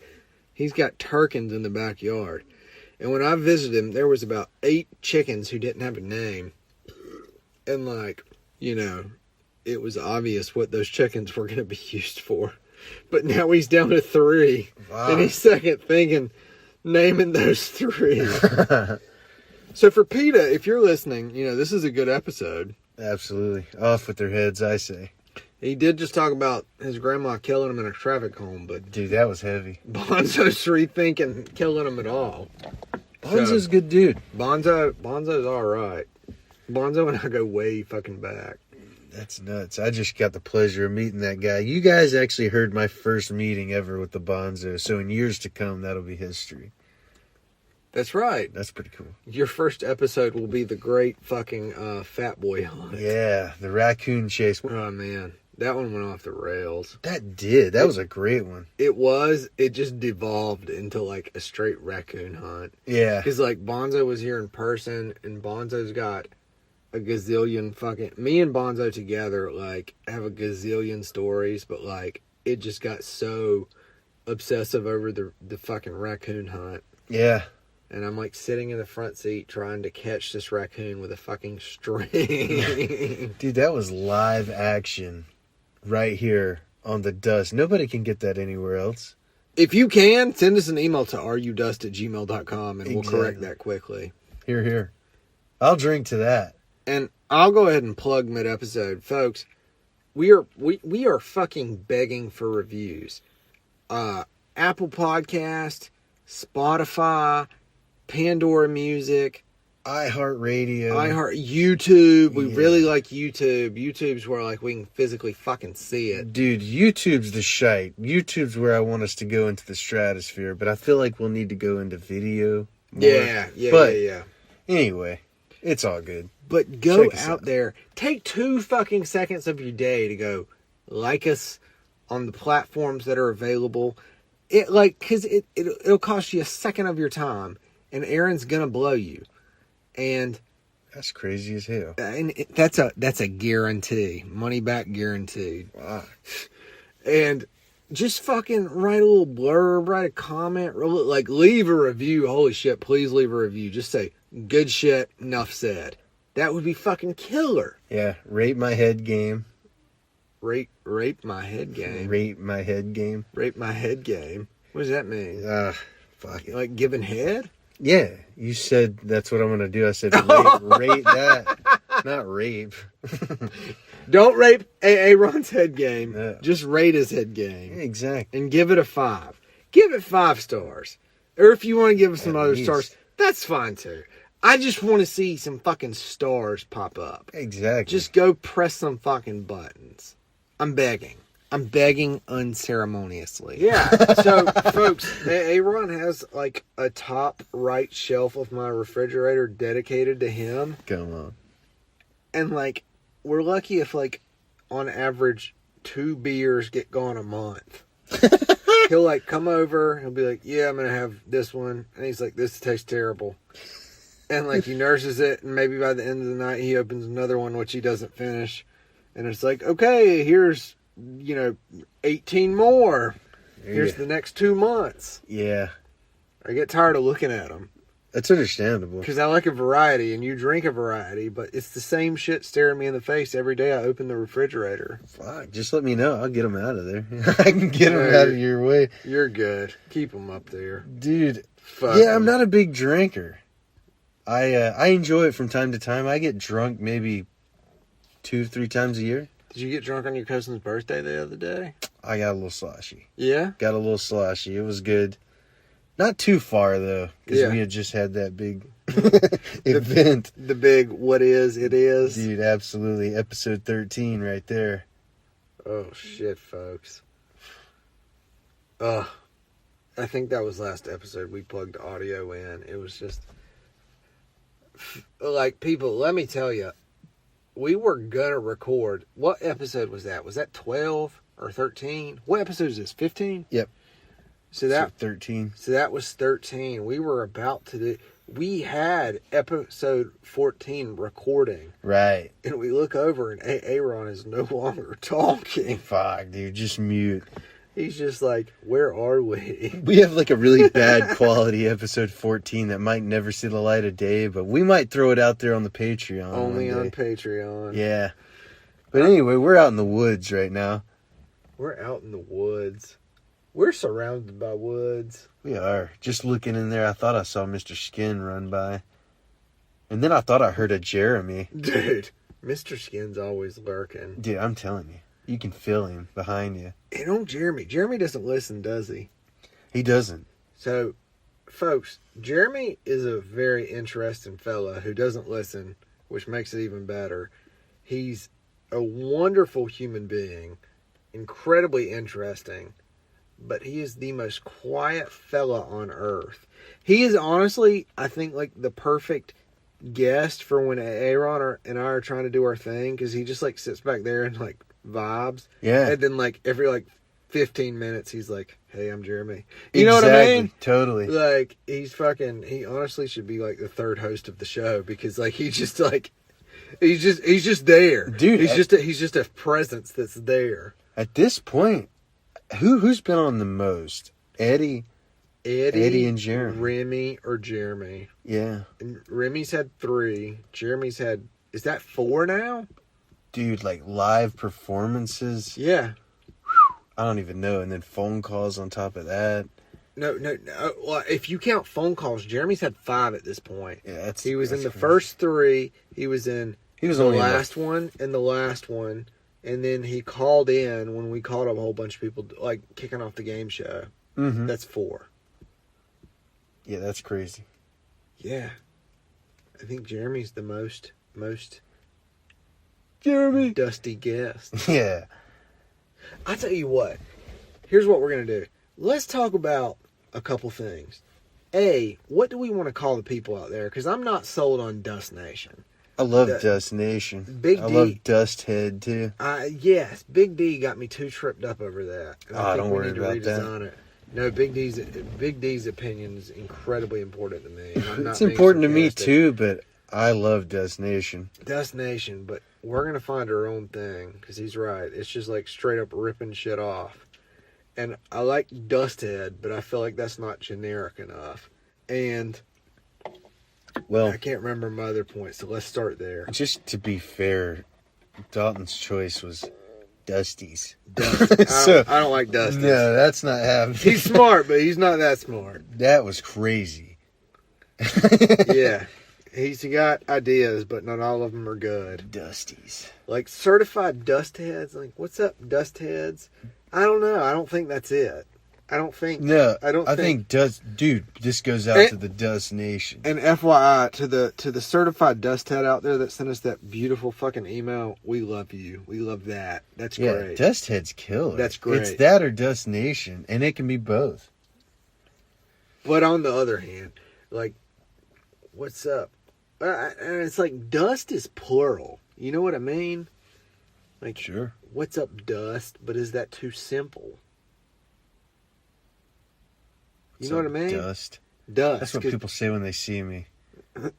He's got turkins in the backyard. And when I visited him, there was about 8 chickens who didn't have a name. And like, you know, it was obvious what those chickens were going to be used for. But now he's down to 3. Wow. And he's second thinking, naming those 3. So for PETA, if you're listening, you know, this is a good episode. Absolutely. Off with their heads, I say. He did just talk about his grandma killing him in a traffic home, but... Dude, that was heavy. Bonzo's rethinking killing him at all. Bonzo's a good dude. Bonzo's alright. Bonzo and I go way fucking back. That's nuts. I just got the pleasure of meeting that guy. You guys actually heard my first meeting ever with the Bonzo, so in years to come, that'll be history. That's right. That's pretty cool. Your first episode will be the great fucking Fat Boy hunt. Yeah, the raccoon chase. Oh, man. That one went off the rails. That did. That was a great one. It was. It just devolved into like a straight raccoon hunt. Yeah. Because like Bonzo was here in person, and Bonzo's got a gazillion fucking... Me and Bonzo together, like, have a gazillion stories, but, like, it just got so obsessive over the fucking raccoon hunt. Yeah. And I'm, like, sitting in the front seat trying to catch this raccoon with a fucking string. Dude, that was live action right here on the dust. Nobody can get that anywhere else. If you can, send us an email to rudust@gmail.com, and we'll correct that quickly. Here. I'll drink to that. And I'll go ahead and plug mid-episode. Folks, we are fucking begging for reviews. Apple Podcast, Spotify, Pandora Music, iHeartRadio, YouTube. We really like YouTube. YouTube's where like we can physically fucking see it. Dude, YouTube's the shite. YouTube's where I want us to go into the stratosphere, but I feel like we'll need to go into video more. Yeah. Anyway, it's all good. But go out there. Take 2 fucking seconds of your day to go like us on the platforms that are available. Because it'll cost you a second of your time, and Aaron's gonna blow you. And that's crazy as hell. And that's a guarantee, money back guaranteed. Wow. And just fucking write a little blurb, write a comment, like leave a review. Holy shit! Please leave a review. Just say good shit. Enough said. That would be fucking killer. Yeah, rate my head game. Rape my head game. Rate my head game. Rape my head game. What does that mean? Fuck it. Like giving head? Yeah, you said that's what I'm gonna do. I said rate that, not rape. Don't rape AaRon's head game. Yeah. Just rate his head game. Exactly. And give it a 5. Give it 5 stars. Or if you want to give it some other stars, that's fine too. I just want to see some fucking stars pop up. Exactly. Just go press some fucking buttons. I'm begging. I'm begging unceremoniously. Yeah. So, folks, AaRon has like a top right shelf of my refrigerator dedicated to him. Come on. And like, we're lucky if like on average 2 beers get gone a month. He'll like come over. He'll be like, "Yeah, I'm gonna have this one," and he's like, "This tastes terrible." And like he nurses it, and maybe by the end of the night he opens another one which he doesn't finish, and it's like, "Okay, here's 18 more. Here's the next 2 months." Yeah. I get tired of looking at them. That's understandable. Because I like a variety, and you drink a variety, but it's the same shit staring me in the face every day I open the refrigerator. Fuck, just let me know. I'll get them out of there. I can get them out of your way. You're good. Keep them up there. Dude, Fuck yeah, I'm 'em. not a big drinker. I enjoy it from time to time. I get drunk maybe 2-3 times a year. Did you get drunk on your cousin's birthday the other day? I got a little sloshy. Yeah? Got a little sloshy. It was good. Not too far, though, because we had just had that big event. The big what is, it is. Dude, absolutely. Episode 13 right there. Oh, shit, folks. I think that was last episode we plugged audio in. It was just... Like, people, let me tell you. We were gonna record... What episode was that? Was that 12 or 13? What episode is this? 15? Yep. So that 13. So that was 13. We were about to do... We had episode 14 recording. Right. And we look over and AaRon is no longer talking. Fuck, dude. Just mute. He's just like, where are we? We have like a really bad quality episode 14 that might never see the light of day, but we might throw it out there on the Patreon. Only one on day. Patreon. Yeah. But anyway, we're out in the woods right now. We're out in the woods. We're surrounded by woods. We are. Just looking in there, I thought I saw Mr. Skin run by. And then I thought I heard a Jeremy. Dude, Mr. Skin's always lurking. Dude, I'm telling you. You can feel him behind you. And on Jeremy. Jeremy doesn't listen, does he? He doesn't. So, folks, Jeremy is a very interesting fella who doesn't listen, which makes it even better. He's a wonderful human being, incredibly interesting, but he is the most quiet fella on earth. He is honestly, I think, like the perfect guest for when AaRon and I are trying to do our thing, because he just like sits back there and like vibes. Yeah. And then like every like 15 minutes he's like, "Hey, I'm Jeremy." You know what I mean? Totally. Like he honestly should be like the third host of the show, because like he's just there. Dude, he's just a presence that's there. At this point, who's been on the most? Eddie and Jeremy. Remy or Jeremy. Yeah. And Remy's had 3. Jeremy's had, is that 4 now? Dude, like live performances. Yeah. I don't even know. And then phone calls on top of that. No. Well, if you count phone calls, Jeremy's had 5 at this point. Yeah, He was in the crazy. first 3. He was in the only in the- last one and the last one. And then he called in when we called up a whole bunch of people, like kicking off the game show. Mm-hmm. That's 4. Yeah, that's crazy. Yeah. I think Jeremy's the most Jeremy. dusty guest. Yeah. I tell you what. Here's what we're going to do. Let's talk about a couple things. A, what do we want to call the people out there? Because I'm not sold on Dust Nation. I love Dust Nation. Big I D. love Dust Head, too. Yes, Big D got me too tripped up over that. And I think don't we worry need to about redesign it. No, Big D's opinion is incredibly important to me. I'm not It's being important to me, sarcastic. too, but I love Dust Nation. Dust Nation, but we're going to find our own thing, because he's right. It's just like straight up ripping shit off. And I like Dust Head, but I feel like that's not generic enough. And Well, I can't remember my other points, so let's start there. just to be fair, Dalton's choice was Dusty's. I don't like Dusty. No, that's not happening. He's smart, but he's not that smart. That was crazy. Yeah. He's got ideas, but not all of them are good. Dusty's. Like certified dust heads. Like, what's up, dust heads? I don't know. I don't think that's it. I think dude, this goes out And- to the Dust Nation. And FYI, to the certified dust head out there that sent us that beautiful fucking email, we love you. We love that. That's Yeah, great. Dust Head's killer. That's great. It's that or Dust Nation, and it can be both. But on the other hand, like, what's up? And it's like, dust is plural. You know what I mean? Like, Sure. what's up, dust? But is that too simple? You know what I mean? Dust. Dust. That's what 'cause- people say when they see me.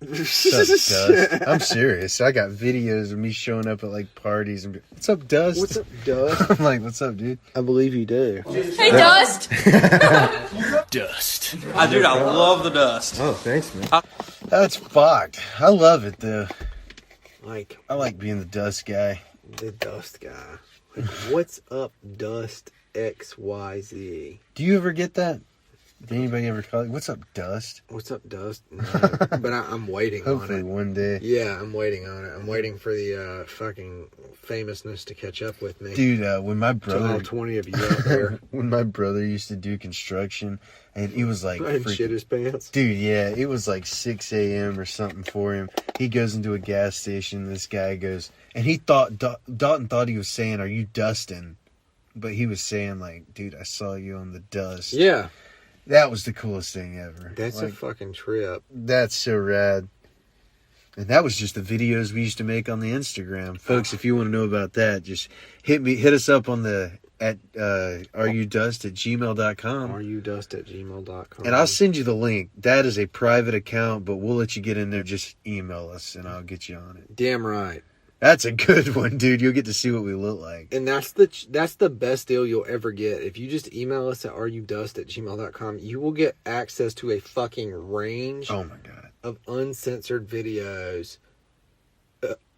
What's up, Dust? I'm serious. I got videos of me showing up at like parties and be, what's up, Dust? What's up, Dust? I'm like, what's up, dude? I believe you do. Hey, Dust! Dust. Dude, I love the dust. Oh, thanks, man. That's fucked. I love it though. Like I like being the Dust guy. the Dust guy. Like, what's up, Dust XYZ? Do you ever get that? Did anybody ever call you? What's up, Dust? What's up, Dust? No, but I'm waiting Hopefully on it. one day. Yeah, I'm waiting on it. I'm waiting for the fucking famousness to catch up with me. Dude, when my To all brother 20 of you out there. when my brother used to do construction, and it was like And shit freaking, his pants. dude, yeah, it was like 6 a.m. or something for him. He goes into a gas station. This guy goes, and he thought Dalton thought he was saying, "Are you Dustin?" But he was saying like, "Dude, I saw you on the dust." Yeah, That was the coolest thing ever. that's a Like, fucking trip. that's so rad. And that was just the videos we used to make on the Instagram. Folks, if you want to know about that, just hit us up on the areyoudust@gmail.com. areyoudust@gmail.com. And I'll send you the link. That is a private account, but we'll let you get in there. Just email us and I'll get you on it. Damn right. That's a good one, dude. You'll get to see what we look like. And that's the best deal you'll ever get. If you just email us at areyoudust@gmail.com, you will get access to a fucking range Oh my God. of uncensored videos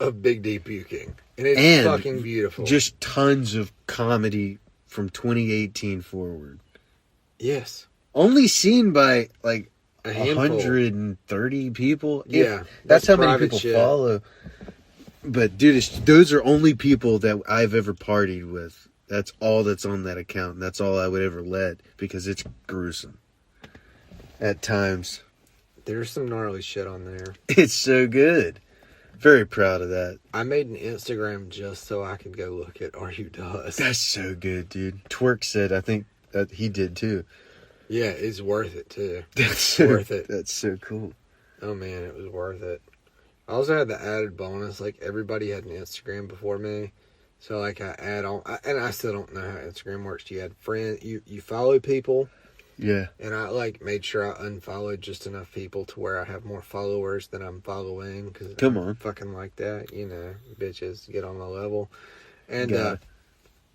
of Big D puking. And it's And fucking beautiful. Just tons of comedy from 2018 forward. yes. Only seen by like A handful. 130 people. Yeah. That's how many private people shit. follow. But dude, those are only people that I've ever partied with. That's all that's on that account. That's all I would ever let because it's gruesome. At times. There's some gnarly shit on there. It's so good. Very proud of that. I made an Instagram just so I could go look at Are You Dust. That's so good, dude. Twerk said, I think that he did too. Yeah, it's worth it too. That's so, worth it. That's so cool. Oh man, it was worth it. I also had the added bonus, like everybody had an Instagram before me. So like I add on, and I still don't know how Instagram works. You had friends, you follow people, Yeah. and I like made sure I unfollowed just enough people to where I have more followers than I'm following. Cause Come I'm on. fucking like that, you know, bitches get on my level. And Got it.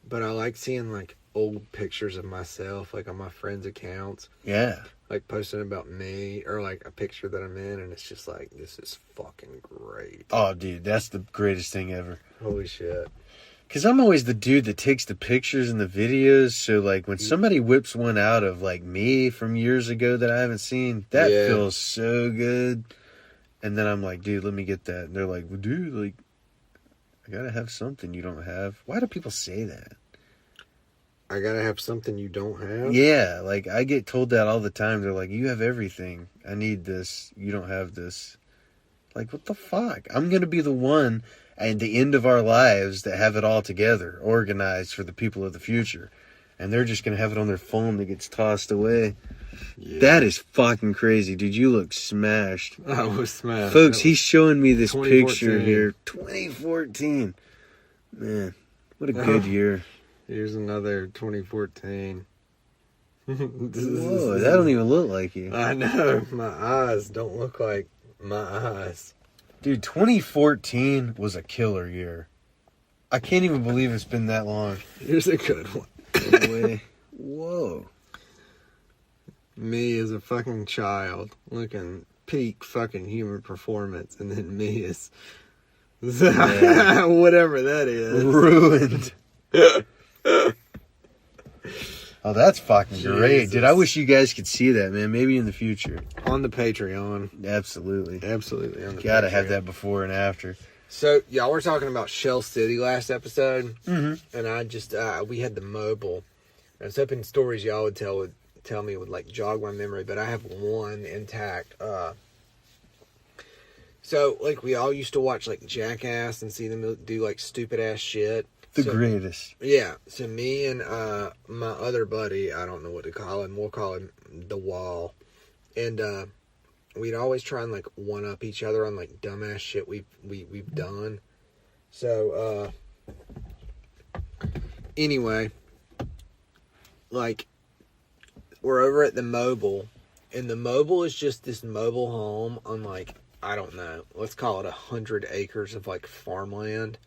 but I like seeing like old pictures of myself, like on my friends' accounts. Yeah. Like posting about me or like a picture that I'm in, and it's just like, this is fucking great. Oh, dude, that's the greatest thing ever. Holy shit. Because I'm always the dude that takes the pictures and the videos. So, like, when somebody whips one out of, like, me from years ago that I haven't seen, that Yeah. feels so good. And then I'm like, dude, let me get that. And they're like, well, dude, like, I gotta have something you don't have. Why do people say that? I gotta have something you don't have. Yeah, like, I get told that all the time. They're like, you have everything. I need this. You don't have this. Like, what the fuck? I'm gonna be the one at the end of our lives that have it all together, organized for the people of the future. And they're just going to have it on their phone that gets tossed away. Yeah. That is fucking crazy, dude. You look smashed. I was smashed. Folks, he's showing me this 2014. picture here. 2014. Man, what a good year. Here's another 2014. Whoa, that don't even look like you. I know. My eyes don't look like my eyes. Dude, 2014 was a killer year. I can't even believe it's been that long. Here's a good one. No way. Whoa. Me as a fucking child, looking peak fucking human performance, and then me as Yeah. whatever that is. Ruined. Oh, that's fucking great, Jesus. dude. I wish you guys could see that, man. Maybe in the future. On the Patreon. Absolutely. Absolutely on the Gotta have Patreon. that before and after. So, y'all were talking about Shell City last episode, Mm-hmm. and I just, we had the mobile. I was hoping stories y'all would tell me would, like, jog my memory, but I have one intact. So, like, we all used to watch, like, Jackass and see them do, like, stupid-ass shit. The So- greatest. Yeah, so me and my other buddy, I don't know what to call him, we'll call him The Wall, and we'd always try and like one up each other on like dumbass shit we've done. So anyway, like we're over at the Mobile, and the Mobile is just this mobile home on like, I don't know, let's call it 100 acres of like farmland.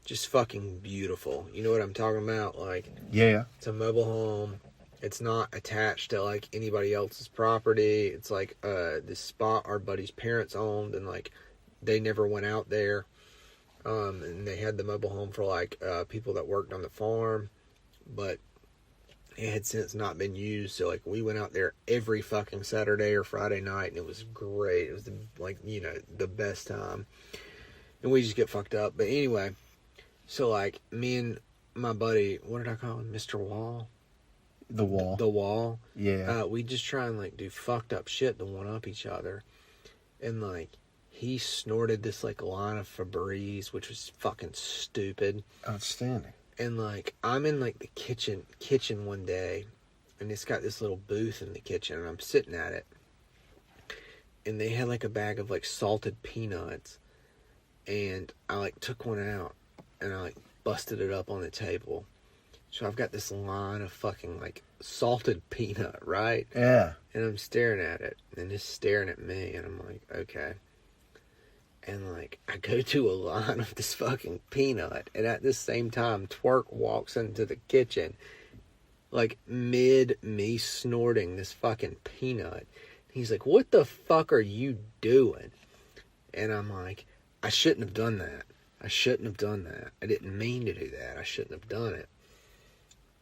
Just fucking beautiful. You know what I'm talking about? Like, Yeah. it's a mobile home. It's not attached to like anybody else's property. It's like this spot our buddy's parents owned, and like they never went out there. And they had the mobile home for like people that worked on the farm, but it had since not been used. So like we went out there every fucking Saturday or Friday night, and it was great. It was the best time. And we just get fucked up. But anyway, so like me and my buddy, what did I call him? Mr. Wall? The Wall. The Wall. Yeah. We just try and like do fucked up shit to one up each other. And like he snorted this like line of Febreze, which was fucking stupid. Outstanding. And like I'm in like the kitchen one day, and it's got this little booth in the kitchen, and I'm sitting at it. And they had like a bag of like salted peanuts, and I like took one out and I like busted it up on the table. So I've got this line of fucking like salted peanut, right? Yeah. And I'm staring at it, and it's staring at me, and I'm like, okay. And like I go to a line of this fucking peanut, and at the same time Twerk walks into the kitchen, like mid me snorting this fucking peanut. He's like, what the fuck are you doing? And I'm like, I shouldn't have done that. I didn't mean to do that. I shouldn't have done it.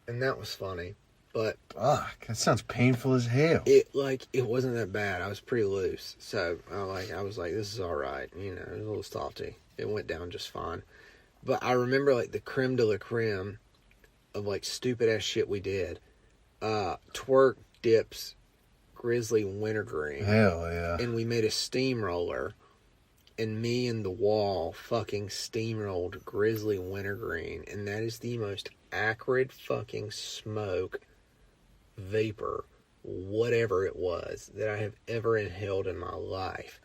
And that was funny. But fuck, that sounds painful as hell. it wasn't that bad. I was pretty loose. So I was like, this is alright. You know, it was a little salty. It went down just fine. But I remember like the creme de la creme of like stupid ass shit we did. Twerk dips grizzly wintergreen. Hell yeah. And we made a steamroller, and me and the Wall fucking steamrolled grizzly wintergreen, and that is the most acrid fucking smoke, vapor, whatever it was, that I have ever inhaled in my life.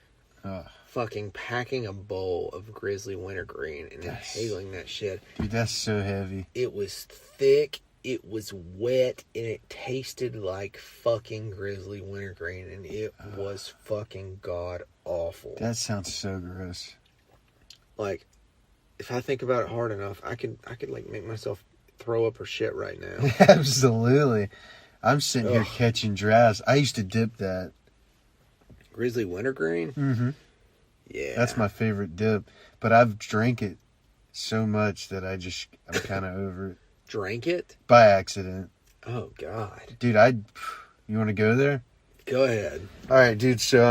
Fucking packing a bowl of grizzly wintergreen and inhaling that shit. Dude, that's so heavy. It was thick, it was wet, and it tasted like fucking grizzly wintergreen, and it was fucking god awful. That sounds so gross. Like, if I think about it hard enough, I could like make myself throw up or shit right now. Absolutely. I'm sitting here catching drafts. I used to dip that. Grizzly wintergreen? Mm-hmm. Yeah. That's my favorite dip. But I've drank it so much that I'm kind of over it. Drank it? By accident. Oh, God. Dude, you want to go there? Go ahead. All right, dude. So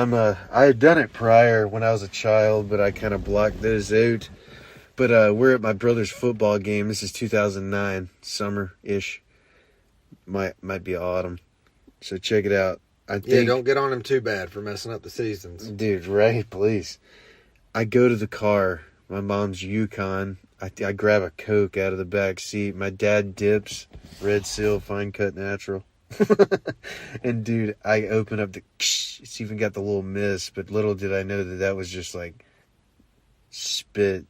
I had done it prior when I was a child, but I kind of blocked those out. But we're at my brother's football game. This is 2009, summer-ish. Might be autumn. So check it out. I think, Yeah, don't get on him too bad for messing up the seasons. Dude, right? Please. I go to the car. My mom's Yukon. I grab a Coke out of the back seat. My dad dips. Red Seal, fine cut natural. And dude, I open up it's even got the little mist, but little did I know that was just like spit.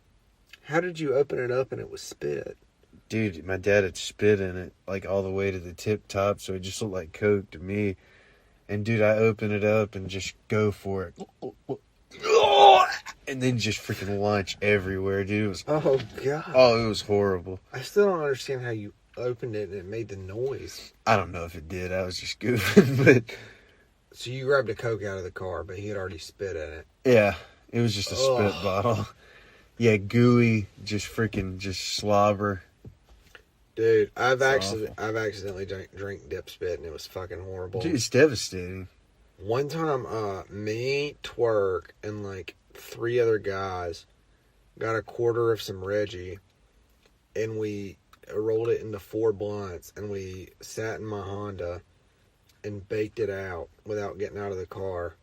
How did you open it up and it was spit? Dude, my dad had spit in it like all the way to the tip top, so it just looked like Coke to me. And dude, I open it up and just go for it. And then just freaking launch everywhere, dude. It was, oh, God. Oh, it was horrible. I still don't understand how you opened it and it made the noise. I don't know if it did. I was just goofing, but... So you grabbed a Coke out of the car, but he had already spit in it. Yeah, it was just a spit bottle. Yeah, gooey, just slobber. Dude, I've accidentally drank dip spit, and it was fucking horrible. Dude, it's devastating. One time, me, Twerk, and like 3 other guys got a quarter of some Reggie, and we rolled it into 4 blunts, and we sat in my Honda and baked it out without getting out of the car.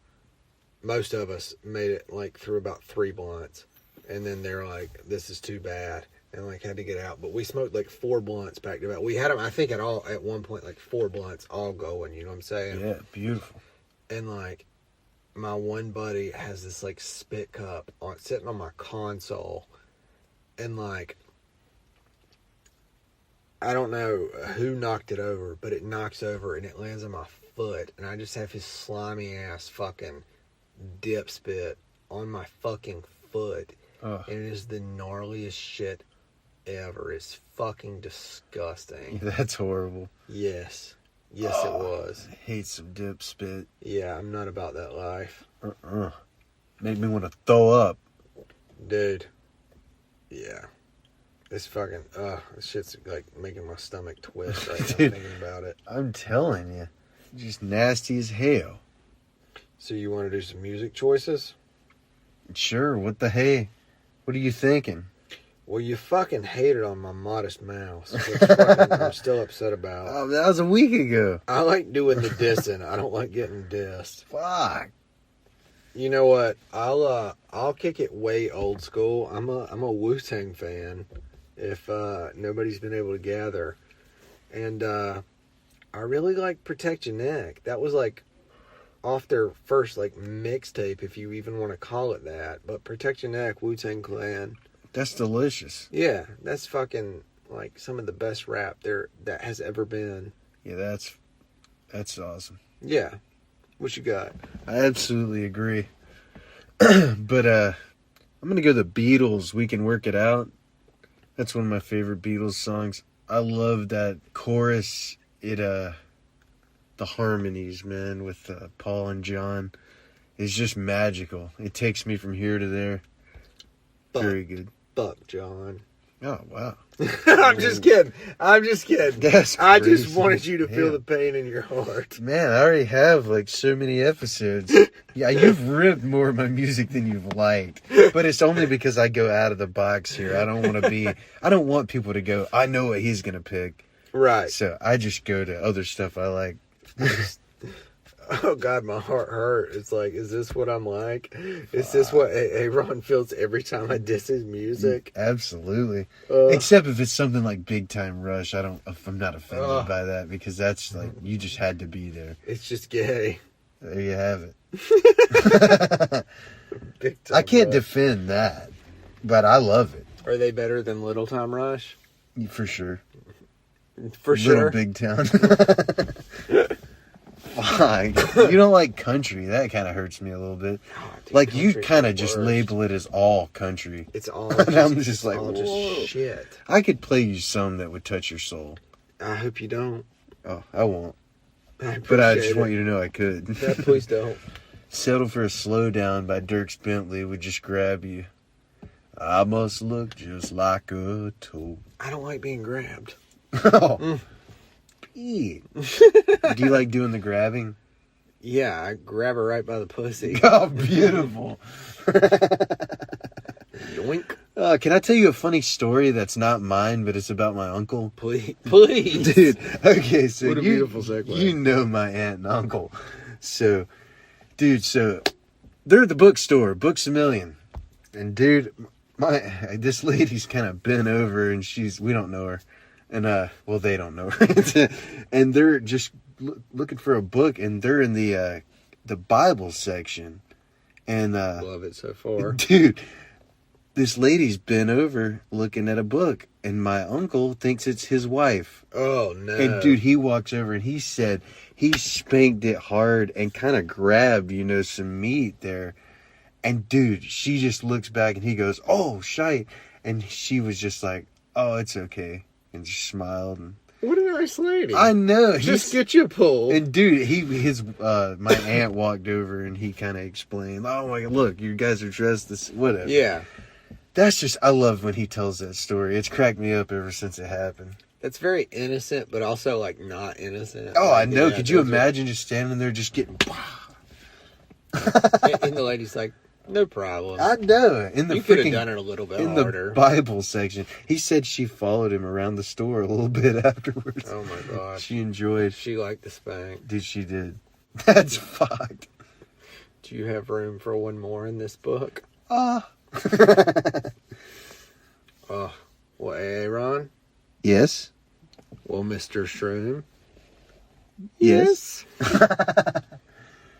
Most of us made it like through about 3 blunts, and then they're like, "This is too bad," and like had to get out. But we smoked like 4 blunts back to back. We had them, I think, at one point like 4 blunts all going. You know what I'm saying? Yeah, beautiful. And like, my one buddy has this like spit cup sitting on my console, and like, I don't know who knocked it over, but it knocks over and it lands on my foot, and I just have his slimy ass fucking dip spit on my fucking foot. Ugh. And it is the gnarliest shit ever. It's fucking disgusting. That's horrible. Yes. Yes, it was. I hate some dip spit. Yeah, I'm not about that life. Made me want to throw up. Dude. Yeah. This fucking, this shit's like making my stomach twist right now Dude, thinking about it. I'm telling you. Just nasty as hell. So you want to do some music choices? Sure, what the hey? What are you thinking? Well, you fucking hated on my Modest Mouse, which fucking I'm still upset about. Oh, that was a week ago. I like doing the dissing. I don't like getting dissed. Fuck. You know what? I'll kick it way old school. I'm a Wu-Tang fan. If nobody's been able to gather, and I really like Protect Your Neck. That was like off their first like mixtape, if you even want to call it that. But Protect Your Neck, Wu-Tang Clan. That's delicious. Yeah, that's fucking like some of the best rap there that has ever been. Yeah, that's awesome. Yeah. What you got? I absolutely agree. But I'm gonna go the Beatles. We Can Work It Out. That's one of my favorite Beatles songs. I love that chorus. The harmonies, man, with Paul and John is just magical. It takes me from here to there. Very good. Fuck, John. Oh, wow. I'm just kidding. That's I just crazy. wanted you to feel Yeah. the pain in your heart. Man, I already have like so many episodes. Yeah, you've ripped more of my music than you've liked. But it's only because I go out of the box here. I don't want people to go, I know what he's going to pick. Right. So I just go to other stuff I like. Oh God, my heart hurt. It's like, is this what I'm like? Is this what AaRon feels every time I diss his music? Absolutely. Except if it's something like Big Time Rush. I'm not offended by that because that's like, you just had to be there. It's just gay. There you have it. Big Time I can't Rush. defend that, but I love it. Are they better than Little Time Rush? For sure. For sure. Little Big Town. Fine. You don't like country. That kind of hurts me a little bit. Oh, dude, Like, you country's kind the of just worst. label it as all country. It's all. And I'm just like, all whoa. shit. I could play you some that would touch your soul. I hope you don't. Oh, I won't. I But I appreciate just it. want you to know I could. Yeah, please don't. Settle for a Slowdown by Dierks Bentley would just grab you. I must look just like a toad. I don't like being grabbed. Oh. Pete. Do you like doing the grabbing? Yeah, I grab her right by the pussy. Oh, beautiful. Yoink. Can I tell you a funny story that's not mine, but it's about my uncle? Please. Please. Dude, okay, so What a beautiful segue. You know my aunt and uncle. So, dude, they're at the bookstore, Books A Million. And, dude, this lady's kind of bent over, and we don't know her. And, well, they don't know her. And they're just looking for a book, and they're in the Bible section. And, Love it so far. dude, this lady's bent over looking at a book, and my uncle thinks it's his wife. Oh, no. And, dude, he walks over, and he said he spanked it hard and kind of grabbed, some meat there. And, dude, she just looks back, and he goes, oh, shite. And she was just like, oh, it's okay. And just smiled. And What a nice lady. I know. Just get you a pull. And, dude, my aunt walked over, and he kind of explained, oh, my God, look, you guys are dressed this, whatever. Yeah. That's just, I love when he tells that story. It's cracked me up ever since it happened. That's very innocent, but also, like, not innocent. Oh, I Like, know. yeah, Could you those are- imagine just standing there just getting... And the lady's like, no problem. I know. In the You could have freaking... done it a little bit in harder. the Bible section. He said she followed him around the store a little bit afterwards. Oh, my gosh. She enjoyed... She liked the spank. Dude, she did. That's fucked. Do you have room for one more in this book? Ah. Oh, well, AaRon? Yes? Well, Mr. Shroom? Yes?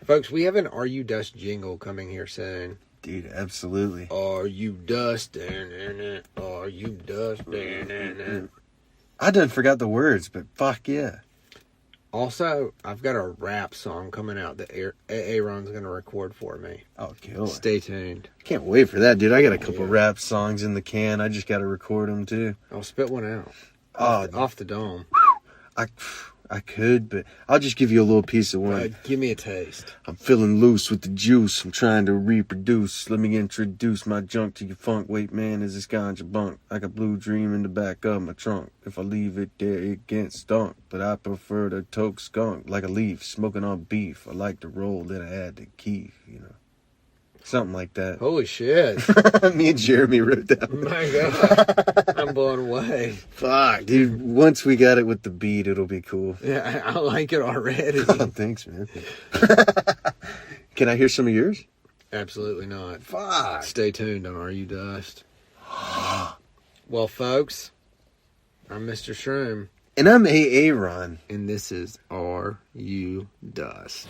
Folks, we have an Are You Dust jingle coming here soon. Dude, absolutely. Are you dusting in it? Are you dusting in it? I done forgot the words, but fuck yeah. Also, I've got a rap song coming out that AaRon's going to record for me. Oh, kill it. Stay tuned. Can't wait for that, dude. I got a couple rap songs in the can. I just got to record them, too. I'll spit one out. Oh, Off the dome. I could, but I'll just give you a little piece of one. Give me a taste. I'm feeling loose with the juice. I'm trying to reproduce. Let me introduce my junk to your funk. Wait, man, is this ganja bunk? Like a blue dream in the back of my trunk. If I leave it there, it gets stunk. But I prefer to toke skunk like a leaf, smoking on beef. I like to roll that I had to keef, you know. Something like that. Holy shit. Me and Jeremy wrote that. My God. I'm blown away. Fuck, dude. Once we got it with the beat, it'll be cool. Yeah, I like it already. Oh, thanks, man. Can I hear some of yours? Absolutely not. Fuck. Stay tuned on Are You Dust. Well, folks, I'm Mr. Shroom. And I'm AaRon. And this is Are You Dust.